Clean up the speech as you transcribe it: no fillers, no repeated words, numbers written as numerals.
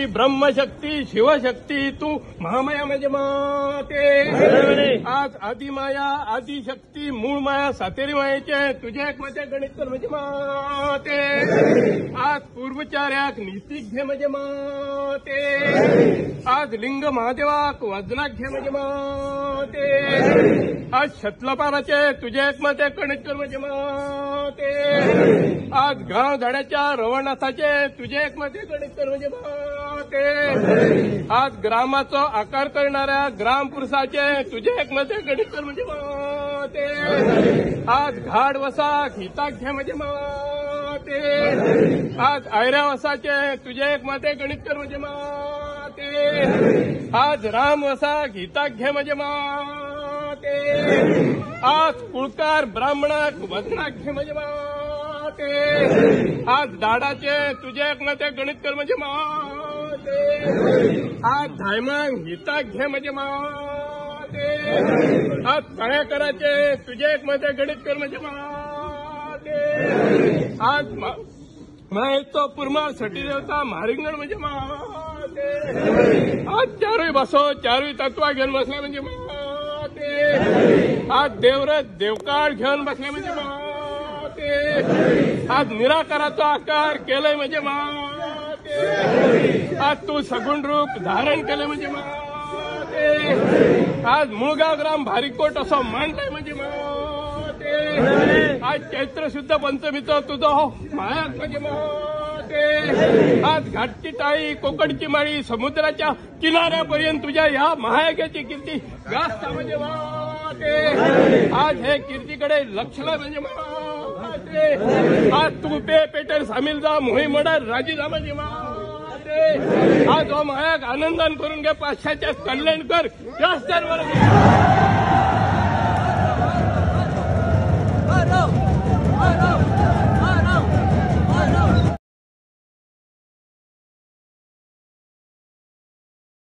ब्रह्मशक्ती शिवशक्ती तू महामाया म्हणजे माते। आज आदिमाया आदिशक्ती मूळ माया सातेरी मायेचे तुझ्या एक मध्ये गणित कर म्हणजे माते। आज पूर्वचार्याक नीतिक घे म्हणजे माते। आज लिंग महादेवाक वजनाक घे म्हणजे माते। आज शतलपाराचे तुझ्या एक मध्ये गणित कर म्हणजे माते। आज गाव झाडाच्या रवणाथाचे तुझ्या एक मध्ये गणित कर म्हणजे माते। आज ग्रामाचा आकार करणाऱ्या ग्रामपुरुषाचे तुझ्या एक मध्ये गणित कर म्हणजे माते। आज घाड वसा हिताक घे म्हणजे माते। आज आयऱ्या वसाचे तुझ्या एक मध्ये गणित कर म्हणजे माते। आज राम वसा हिताक घे म्हणजे माते। आज कुळकार ब्राह्मणाक वजनाक घे म्हणजे माते। आज दाडाचे तुझ्या एक मध्ये गणित कर म्हणजे माते। आज धायमांग हिताक घे म्हणजे माते। आज तळ्याकराचे तुझ्या एक मध्ये गणित कर म्हणजे माते। आज मायेचो पुरमा सटी देवता म्हारिंगण म्हणजे माते। आज चारूय बसो चारूय तत्वा घेऊन बसला म्हणजे माते। आज देवरथ देवकाळ घेऊन बसले म्हणजे माते। आज निराकाराचा आकार केलाय म्हणजे माते। आज तू सगुण रूप धारण केलं म्हणजे माते। आज मुळगाव ग्राम भारीकोट असं मांडलाय म्हणजे माते। आज चैत्र शुद्ध पंचमीचं तुझं माया म्हणजे माते। आज घाटची टाळी कोकणची माळी समुद्राच्या किनाऱ्यापर्यंत तुझ्या या महायज्ञाची कीर्ती गास्त म्हणजे माते। आज हे कीर्तीकडे लक्षला म्हणजे माते। आज तू पेटेल सामील जा मोही मडर राजी जा म्हणजे माते। आज हो महायाग आनंदान करून घे पाचशाच्या कल्याण कर जास्त Go!